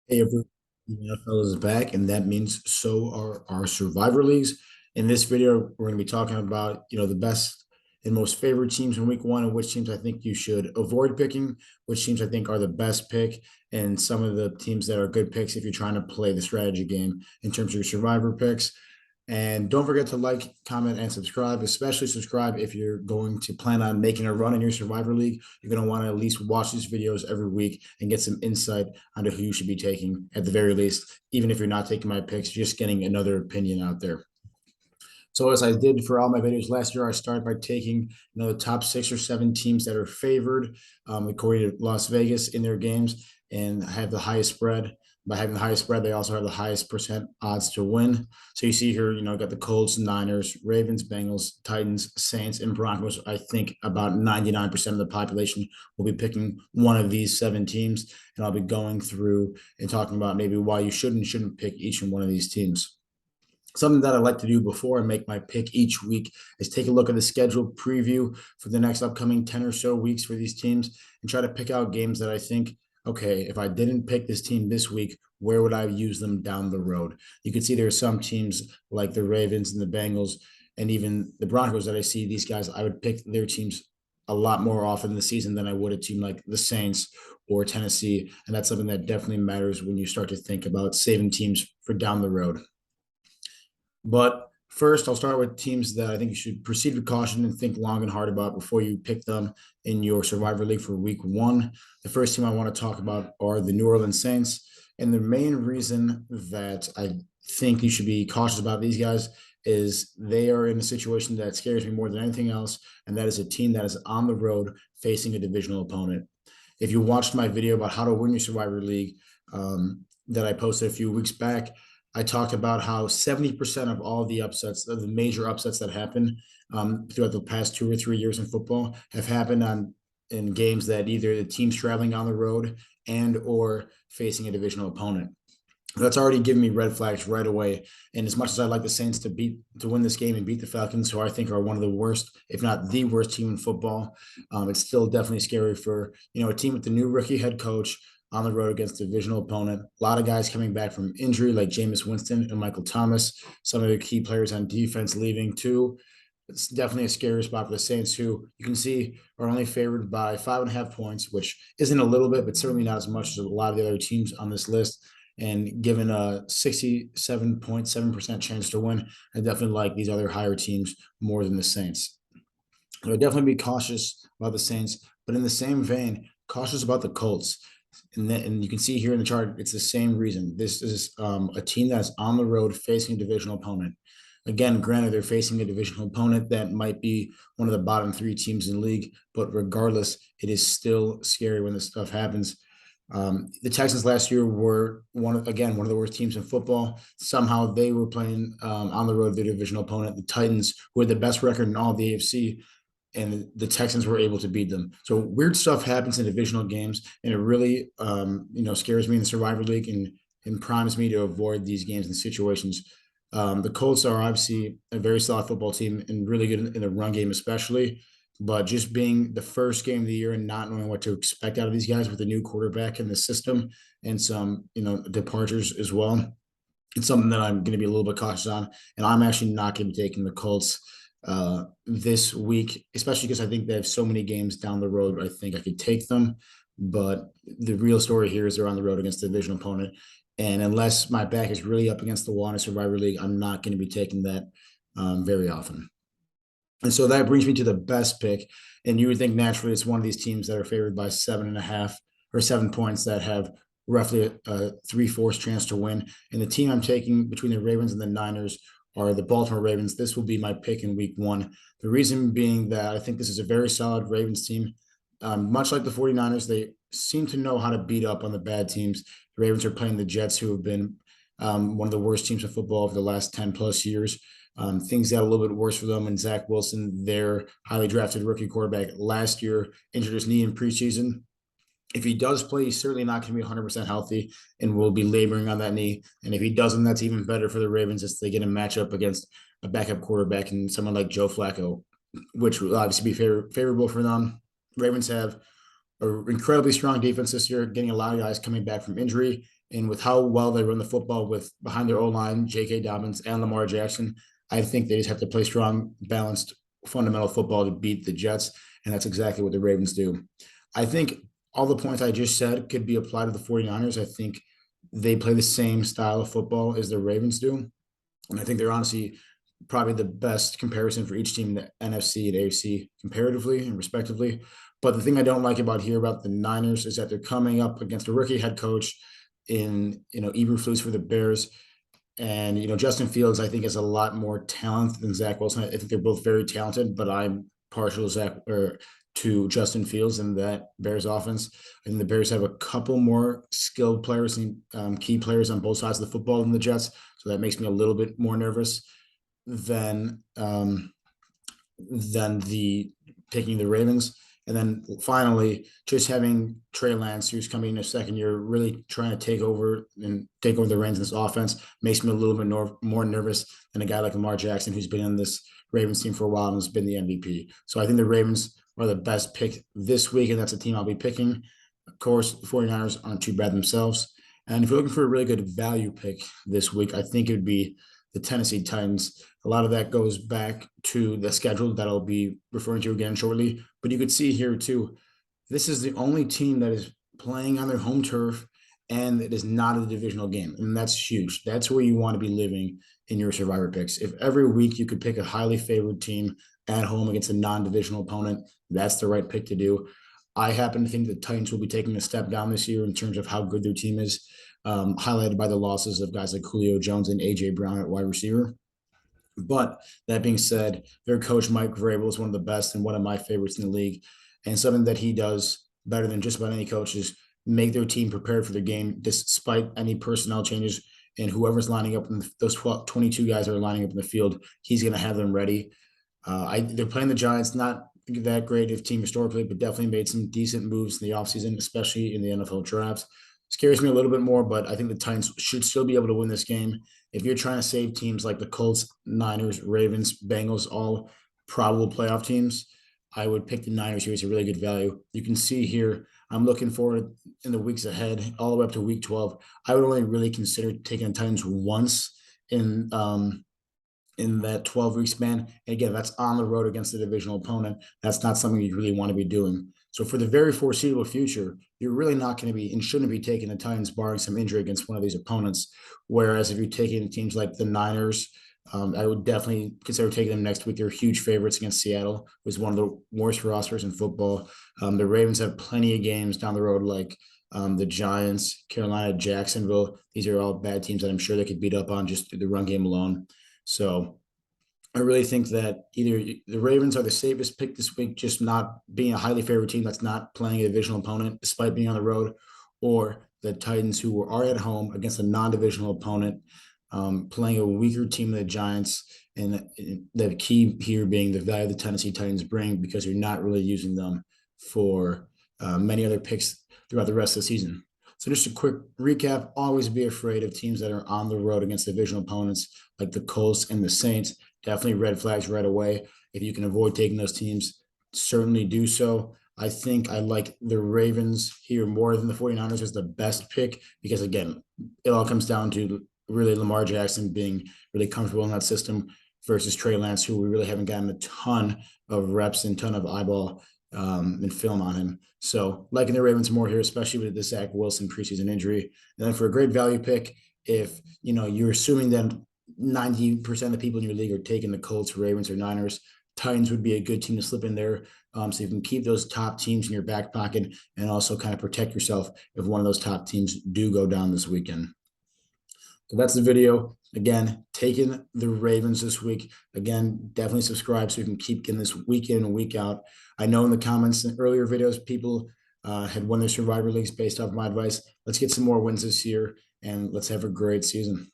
Hey, everyone, the NFL is back, and that means so are our survivor leagues. In this video, we're going to be talking about, the best and most favorite teams in week one, and which teams I think you should avoid picking, which teams I think are the best pick, and some of the teams that are good picks if you're trying to play the strategy game in terms of your survivor picks. And don't forget to like, comment, and subscribe, especially subscribe if you're going to plan on making a run in your Survivor League. You're going to want to at least watch these videos every week and get some insight onto who you should be taking at the very least, even if you're not taking my picks, just getting another opinion out there. So as I did for all my videos last year, I started by taking the top 6 or 7 teams that are favored according to Las Vegas in their games and have the highest spread. By having the highest spread, they also have the highest percent odds to win. So you see here, got the Colts, Niners, Ravens, Bengals, Titans, Saints, and Broncos. I think about 99% of the population will be picking one of these 7 teams, and I'll be going through and talking about maybe why you shouldn't pick each and one of these teams. Something that I like to do before I make my pick each week is take a look at the schedule preview for the next upcoming 10 or so weeks for these teams and try to pick out games that I think, okay, if I didn't pick this team this week, where would I use them down the road? You can see there are some teams like the Ravens and the Bengals and even the Broncos that I see these guys, I would pick their teams a lot more often this season than I would a team like the Saints or Tennessee. And that's something that definitely matters when you start to think about saving teams for down the road. But first, I'll start with teams that I think you should proceed with caution and think long and hard about before you pick them in your Survivor League for week one. The first team I want to talk about are the New Orleans Saints. And the main reason that I think you should be cautious about these guys is they are in a situation that scares me more than anything else. And that is a team that is on the road facing a divisional opponent. If you watched my video about how to win your Survivor League that I posted a few weeks back, I talked about how 70% of all the upsets, of the major upsets that happen throughout the past 2 or 3 years in football, have happened in games that either the team's traveling on the road and or facing a divisional opponent. That's already given me red flags right away. And as much as I like the Saints to win this game and beat the Falcons, who I think are one of the worst, if not the worst team in football, it's still definitely scary for a team with the new rookie head coach on the road against a divisional opponent. A lot of guys coming back from injury, like Jameis Winston and Michael Thomas. Some of the key players on defense leaving too. It's definitely a scary spot for the Saints, who you can see are only favored by 5.5 points, which isn't a little bit, but certainly not as much as a lot of the other teams on this list. And given a 67.7% chance to win, I definitely like these other higher teams more than the Saints. So I'd definitely be cautious about the Saints, but in the same vein, cautious about the Colts. And you can see here in the chart, it's the same reason. This is a team that's on the road facing a divisional opponent. Again, granted, they're facing a divisional opponent that might be one of the bottom 3 teams in the league, but regardless, it is still scary when this stuff happens. The Texans last year were one of the worst teams in football. Somehow they were playing on the road their divisional opponent, the Titans, who had the best record in all of the AFC, and the Texans were able to beat them. So weird stuff happens in divisional games, and it really, scares me in the Survivor League and primes me to avoid these games and situations. The Colts are obviously a very solid football team and really good in the run game, especially. But just being the first game of the year and not knowing what to expect out of these guys with a new quarterback in the system and some, departures as well, it's something that I'm going to be a little bit cautious on. And I'm actually not going to be taking the Colts this week, especially because I think they have so many games down the road. I think I could take them, but the real story here is they're on the road against the division opponent. And unless my back is really up against the wall in a Survivor League, I'm not going to be taking that very often. And so that brings me to the best pick. And you would think naturally it's one of these teams that are favored by 7.5 or 7 points that have roughly a 3/4 chance to win. And the team I'm taking between the Ravens and the Niners are the Baltimore Ravens. This will be my pick in week one. The reason being that I think this is a very solid Ravens team. Much like the 49ers, they seem to know how to beat up on the bad teams. The Ravens are playing the Jets, who have been one of the worst teams in football over the last 10 plus years. Things got a little bit worse for them, and Zach Wilson, their highly drafted rookie quarterback, last year injured his knee in preseason. If he does play, he's certainly not going to be 100% healthy and will be laboring on that knee. And if he doesn't, that's even better for the Ravens as they get a matchup against a backup quarterback and someone like Joe Flacco, which will obviously be favorable for them. Ravens have an incredibly strong defense this year, getting a lot of guys coming back from injury. And with how well they run the football with behind their O line, J.K. Dobbins and Lamar Jackson, I think they just have to play strong, balanced, fundamental football to beat the Jets. And that's exactly what the Ravens do. I think all the points I just said could be applied to the 49ers. I think they play the same style of football as the Ravens do. And I think they're honestly probably the best comparison for each team in the NFC and AFC comparatively and respectively. But the thing I don't like about here about the Niners is that they're coming up against a rookie head coach in Eberflus for the Bears. And Justin Fields, I think, has a lot more talent than Zach Wilson. I think they're both very talented, but I'm partial to Justin Fields and that Bears offense. I think the Bears have a couple more skilled players and key players on both sides of the football than the Jets, so that makes me a little bit more nervous than the picking the Ravens. And then finally, just having Trey Lance, who's coming in his second year, really trying to take over the reins in this offense, makes me a little bit more nervous than a guy like Lamar Jackson, who's been on this Ravens team for a while and has been the MVP. So I think the Ravens are the best pick this week, and that's a team I'll be picking. Of course, the 49ers aren't too bad themselves. And if you're looking for a really good value pick this week, I think it would be the Tennessee Titans. A lot of that goes back to the schedule that I'll be referring to again shortly. But you could see here too, this is the only team that is playing on their home turf and it is not a divisional game. And that's huge. That's where you want to be living in your survivor picks. If every week you could pick a highly favored team at home against a non-divisional opponent, that's the right pick to do. I happen to think the Titans will be taking a step down this year in terms of how good their team is, highlighted by the losses of guys like Julio Jones and A.J. Brown at wide receiver. But that being said, their coach, Mike Vrabel, is one of the best and one of my favorites in the league. And something that he does better than just about any coach is make their team prepared for the game despite any personnel changes. And whoever's lining up, those 22 guys that are lining up in the field, he's going to have them ready. They're playing the Giants, not that great of team historically, but definitely made some decent moves in the offseason, especially in the NFL drafts. Scares me a little bit more, but I think the Titans should still be able to win this game. If you're trying to save teams like the Colts, Niners, Ravens, Bengals, all probable playoff teams, I would pick the Niners here as a really good value. You can see here, I'm looking forward in the weeks ahead, all the way up to week 12. I would only really consider taking the Titans once in that 12-week span. And again, that's on the road against a divisional opponent. That's not something you really want to be doing. So for the very foreseeable future, you're really not going to be and shouldn't be taking the Titans barring some injury against one of these opponents. Whereas if you're taking teams like the Niners, I would definitely consider taking them next week. They're huge favorites against Seattle, who's one of the worst rosters in football. The Ravens have plenty of games down the road, like the Giants, Carolina, Jacksonville. These are all bad teams that I'm sure they could beat up on just through the run game alone. So I really think that either the Ravens are the safest pick this week, just not being a highly favored team that's not playing a divisional opponent despite being on the road, or the Titans, who are at home against a non-divisional opponent, playing a weaker team than the Giants. And the key here being the value the Tennessee Titans bring, because you're not really using them for many other picks throughout the rest of the season. So just a quick recap, always be afraid of teams that are on the road against divisional opponents like the Colts and the Saints. Definitely red flags right away. If you can avoid taking those teams, certainly do so. I think I like the Ravens here more than the 49ers as the best pick because, again, it all comes down to really Lamar Jackson being really comfortable in that system versus Trey Lance, who we really haven't gotten a ton of reps and ton of eyeball and film on him. So liking the Ravens more here, especially with the Zach Wilson preseason injury. And then for a great value pick, if you're assuming that 90% of the people in your league are taking the Colts, Ravens, or Niners, Titans would be a good team to slip in there. So you can keep those top teams in your back pocket and also kind of protect yourself if one of those top teams do go down this weekend. So that's the video. Again, taking the Ravens this week. Again, definitely subscribe so you can keep getting this week in and week out. I know in the comments in earlier videos, people had won their survivor leagues based off my advice. Let's get some more wins this year and let's have a great season.